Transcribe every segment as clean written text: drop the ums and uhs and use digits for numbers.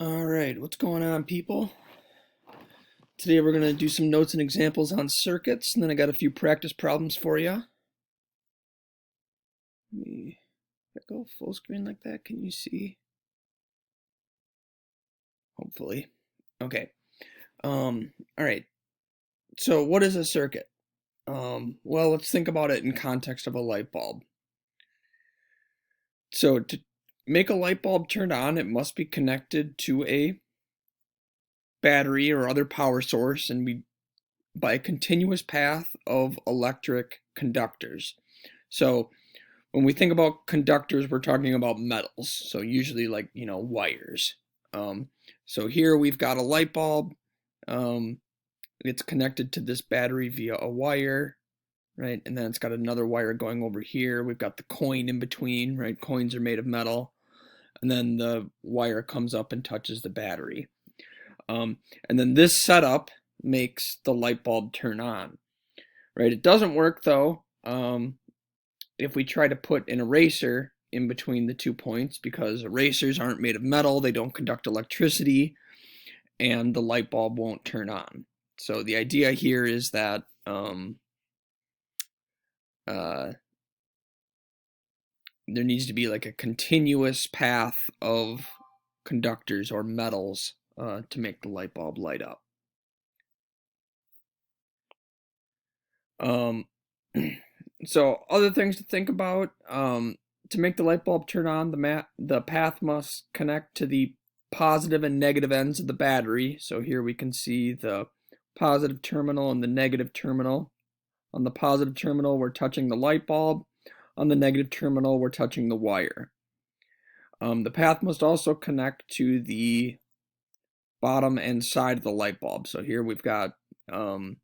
All right, what's going on, people? Today we're going to do some notes and examples on circuits, and then I got a few practice problems for you. Let me go full screen like that. Can you see? Hopefully. Okay. All right. So what is a circuit? Well, let's think about it in context of a light bulb. So to make a light bulb turn on, it must be connected to a battery or other power source, and by a continuous path of electric conductors. So when we think about conductors, we're talking about metals. So usually like, wires. Um, so here we've got a light bulb. Um, it's connected to this battery via a wire, right? And then it's got another wire going over here. We've got the coin in between, right? Coins are made of metal. And then the wire comes up and touches the battery. And then this setup makes the light bulb turn on, right? It doesn't work though if we try to put an eraser in between the 2 points, because erasers aren't made of metal, they don't conduct electricity, and the light bulb won't turn on. So the idea here is that there needs to be like a continuous path of conductors or metals to make the light bulb light up. So other things to think about, to make the light bulb turn on, the path must connect to the positive and negative ends of the battery. So here we can see the positive terminal and the negative terminal. On the positive terminal, we're touching the light bulb. On the negative terminal, we're touching the wire. The path must also connect to the bottom and side of the light bulb. So here we've got the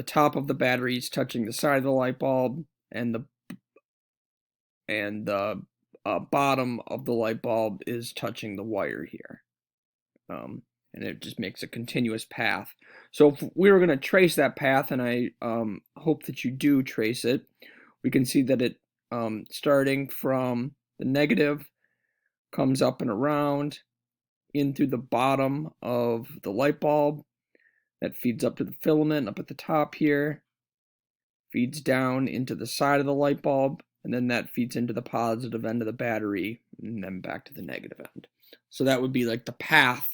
top of the battery is touching the side of the light bulb, and the bottom of the light bulb is touching the wire here. And it just makes a continuous path. So if we were going to trace that path, and I hope that you do trace it, we can see that it, starting from the negative, comes up and around in through the bottom of the light bulb. That feeds up to the filament up at the top here, feeds down into the side of the light bulb, and then that feeds into the positive end of the battery, and then back to the negative end. So that would be like the path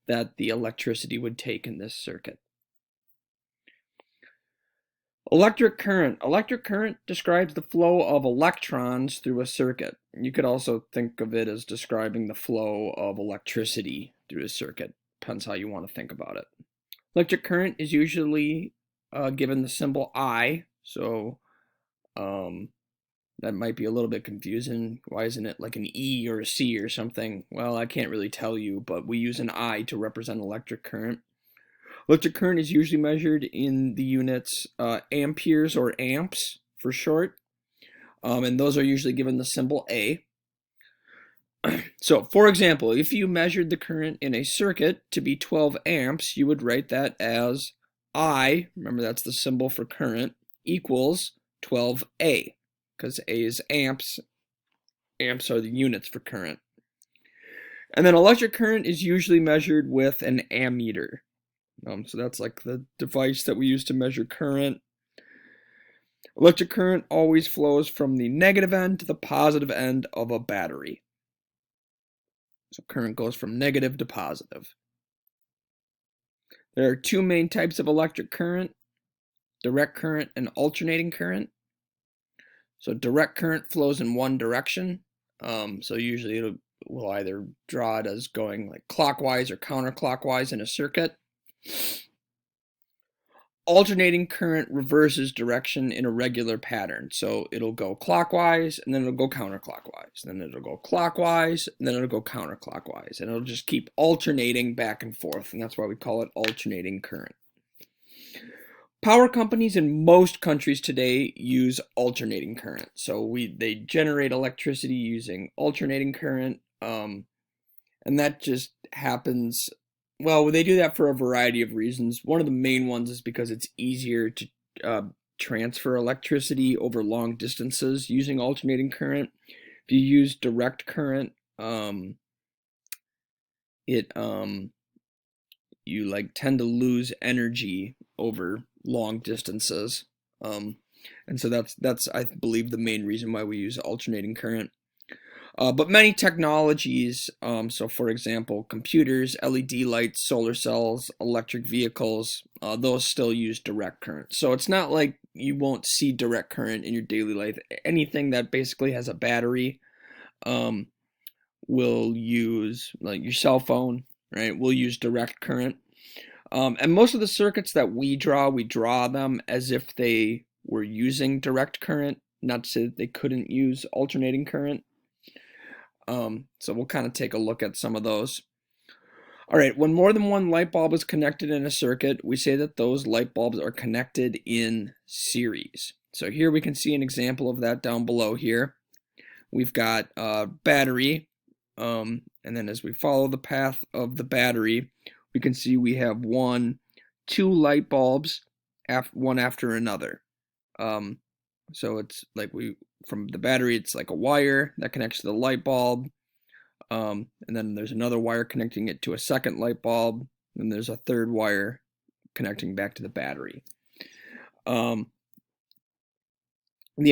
that the electricity would take in this circuit. Electric current. Electric current describes the flow of electrons through a circuit. You could also think of it as describing the flow of electricity through a circuit. Depends how you want to think about it. Electric current is usually given the symbol I, so that might be a little bit confusing. Why isn't it like an E or a C or something? Well, I can't really tell you, but we use an I to represent electric current. Electric current is usually measured in the units amperes or amps for short, and those are usually given the symbol A. So, for example, if you measured the current in a circuit to be 12 amps, you would write that as I, remember that's the symbol for current, equals 12A, because A is amps. Amps are the units for current. And then electric current is usually measured with an ammeter. So that's like the device that we use to measure current. Electric current always flows from the negative end to the positive end of a battery. So current goes from negative to positive. There are two main types of electric current: direct current and alternating current. So direct current flows in one direction. So usually we'll either draw it as going like clockwise or counterclockwise in a circuit. Alternating current reverses direction in a regular pattern. So it'll go clockwise, and then it'll go counterclockwise. Then it'll go clockwise, and then it'll go counterclockwise. And it'll just keep alternating back and forth, and that's why we call it alternating current. Power companies in most countries today use alternating current. So they generate electricity using alternating current, and that just happens. Well, they do that for a variety of reasons. One of the main ones is because it's easier to transfer electricity over long distances using alternating current. If you use direct current, it you like tend to lose energy over long distances. And so that's I believe the main reason why we use alternating current. But many technologies, so for example, computers, LED lights, solar cells, electric vehicles, those still use direct current. So it's not like you won't see direct current in your daily life. Anything that basically has a battery will use, like your cell phone, right, will use direct current. And most of the circuits that we draw them as if they were using direct current, not to say that they couldn't use alternating current. So we'll kind of take a look at some of those. All right, when more than one light bulb is connected in a circuit, we say that those light bulbs are connected in series. So here we can see an example of that down below here. We've got a battery, and then as we follow the path of the battery, we can see we have two light bulbs, one after another. So it's like from the battery, it's like a wire that connects to the light bulb, and then there's another wire connecting it to a second light bulb, and there's a third wire connecting back to the battery. The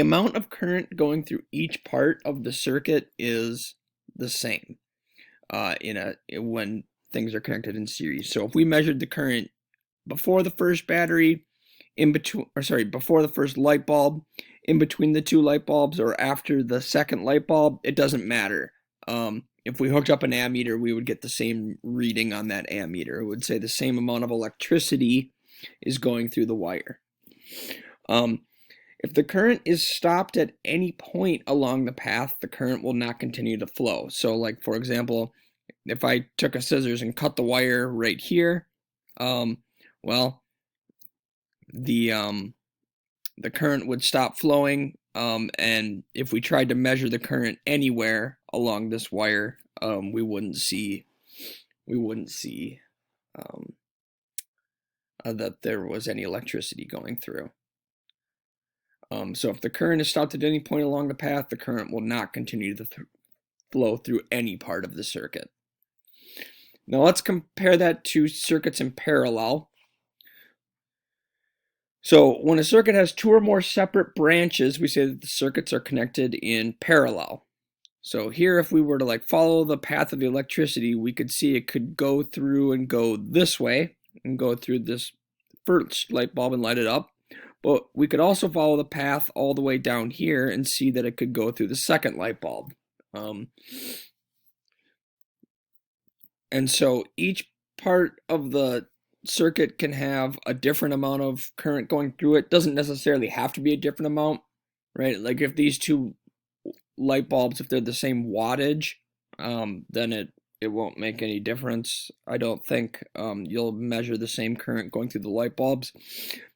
amount of current going through each part of the circuit is the same when things are connected in series. So if we measured the current before the first battery, before the first light bulb, in between the two light bulbs, or after the second light bulb, it doesn't matter. If we hooked up an ammeter, we would get the same reading on that ammeter. It would say the same amount of electricity is going through the wire. If the current is stopped at any point along the path, the current will not continue to flow. So like, for example, if I took a scissors and cut the wire right here, well, the current would stop flowing, and if we tried to measure the current anywhere along this wire, we wouldn't see that there was any electricity going through. So if the current is stopped at any point along the path, the current will not continue to flow through any part of the circuit. Now let's compare that to circuits in parallel. So when a circuit has two or more separate branches, we say that the circuits are connected in parallel. So here, if we were to like follow the path of the electricity, we could see it could go through and go this way and go through this first light bulb and light it up. But we could also follow the path all the way down here and see that it could go through the second light bulb. And so each part of the circuit can have a different amount of current going through it. Doesn't necessarily have to be a different amount, right? Like if these two light bulbs, if they're the same wattage, then it won't make any difference. I don't think you'll measure the same current going through the light bulbs.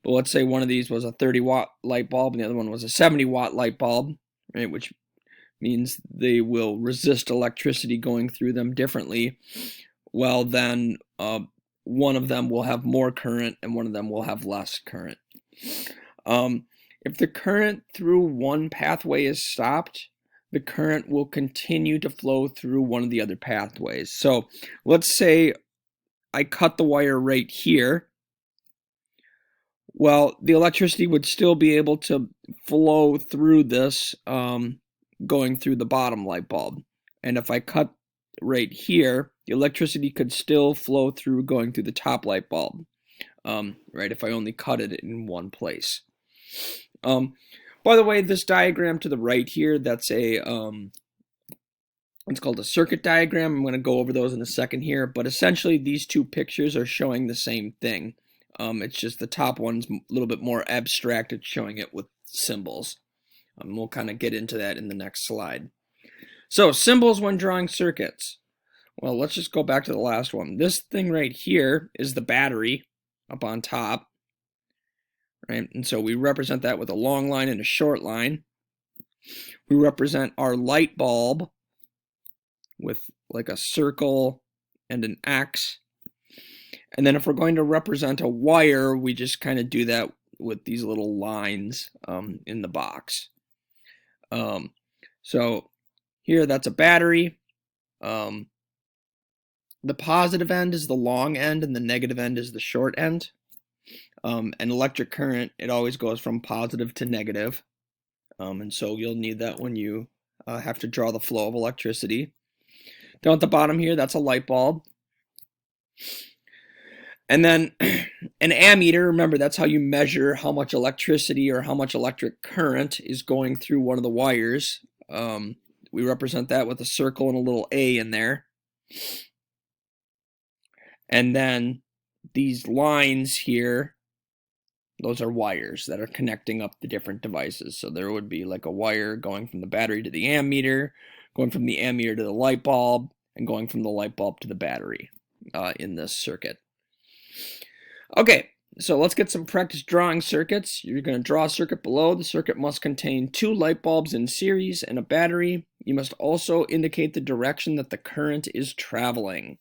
But let's say one of these was a 30-watt light bulb and the other one was a 70-watt light bulb, right? Which means they will resist electricity going through them differently. Well, then one of them will have more current and one of them will have less current. If the current through one pathway is stopped, the current will continue to flow through one of the other pathways. So let's say I cut the wire right here. Well, the electricity would still be able to flow through this, going through the bottom light bulb. And if I cut right here, the electricity could still flow through going through the top light bulb, right, if I only cut it in one place. By the way, this diagram to the right here, that's it's called a circuit diagram. I'm going to go over those in a second here, but essentially these two pictures are showing the same thing. It's just the top one's a little bit more abstract. It's showing it with symbols. We'll kind of get into that in the next slide. So, symbols when drawing circuits. Well, let's just go back to the last one. This thing right here is the battery up on top, right? And so we represent that with a long line and a short line. We represent our light bulb with like a circle and an X. And then if we're going to represent a wire, we just kind of do that with these little lines in the box. So here, that's a battery. the positive end is the long end and the negative end is the short end. And electric current, it always goes from positive to negative. And so you'll need that when you have to draw the flow of electricity. Down at the bottom here, that's a light bulb. And then an ammeter, remember, that's how you measure how much electricity or how much electric current is going through one of the wires. We represent that with a circle and a little A in there. And then these lines here, those are wires that are connecting up the different devices. So there would be like a wire going from the battery to the ammeter, going from the ammeter to the light bulb, and going from the light bulb to the battery in this circuit. Okay, so let's get some practice drawing circuits. You're going to draw a circuit below. The circuit must contain 2 light bulbs in series and a battery. You must also indicate the direction that the current is traveling.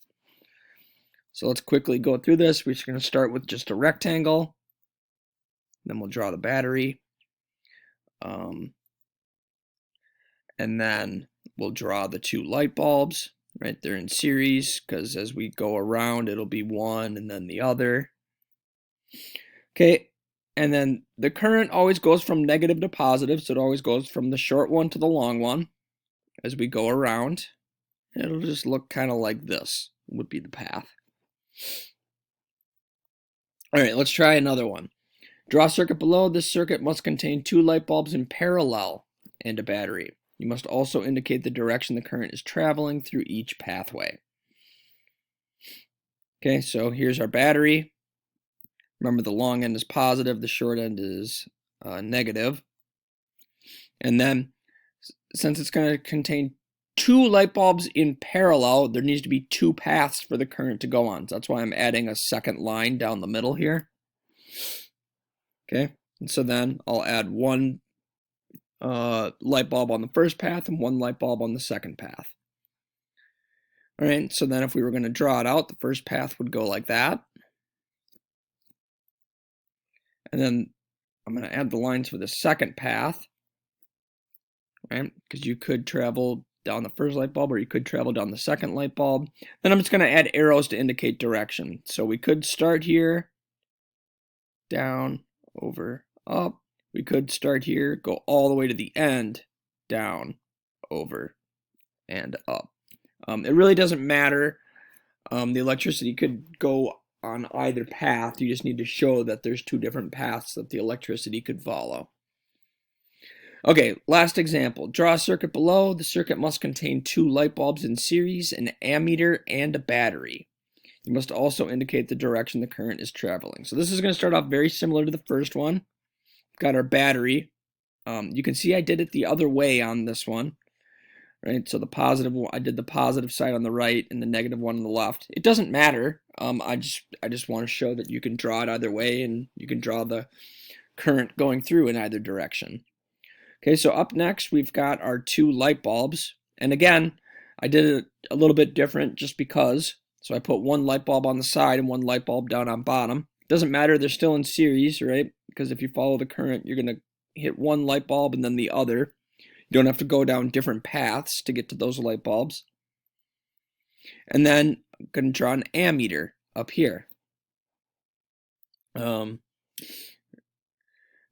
So let's quickly go through this. We're just going to start with just a rectangle. Then we'll draw the battery. And then we'll draw the 2 light bulbs. Right, they're in series because as we go around, it'll be one and then the other. Okay, and then the current always goes from negative to positive, so it always goes from the short one to the long one as we go around. It'll just look kind of like this, would be the path. All right, let's try another one. Draw a circuit below. This circuit must contain 2 light bulbs in parallel and a battery. You must also indicate the direction the current is traveling through each pathway. Okay, so here's our battery. Remember, the long end is positive, the short end is negative. And then, since it's going to contain 2 light bulbs in parallel, there needs to be 2 paths for the current to go on. So that's why I'm adding a second line down the middle here. Okay, and so then I'll add 1 light bulb on the first path and 1 light bulb on the second path. All right, so then if we were going to draw it out, the first path would go like that. And then I'm going to add the lines for the second path, right? Because you could travel down the first light bulb or you could travel down the second light bulb. Then I'm just going to add arrows to indicate direction. So we could start here, down, over, up. We could start here, go all the way to the end, down, over, and up. It really doesn't matter. The electricity could go on either path. You just need to show that there's 2 different paths that the electricity could follow. Okay, last example. Draw a circuit below. The circuit must contain 2 light bulbs in series, an ammeter, and a battery. You must also indicate the direction the current is traveling. So this is going to start off very similar to the first one. Got our battery. You can see I did it the other way on this one. Right, so the positive one, I did the positive side on the right and the negative one on the left. It doesn't matter. I just want to show that you can draw it either way, and you can draw the current going through in either direction. Okay, so up next we've got our 2 light bulbs, and again I did it a little bit different just because. So I put 1 light bulb on the side and 1 light bulb down on bottom. Doesn't matter, they're still in series, right? Because if you follow the current, you're going to hit 1 light bulb and then the other. You don't have to go down different paths to get to those light bulbs. And then I'm going to draw an ammeter up here. And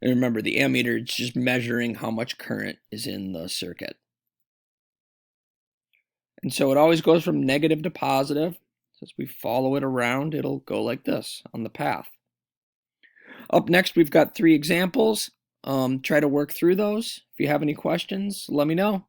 remember, the ammeter is just measuring how much current is in the circuit. And so it always goes from negative to positive. So as we follow it around, it'll go like this on the path. Up next, we've got 3 examples. Try to work through those. If you have any questions, let me know.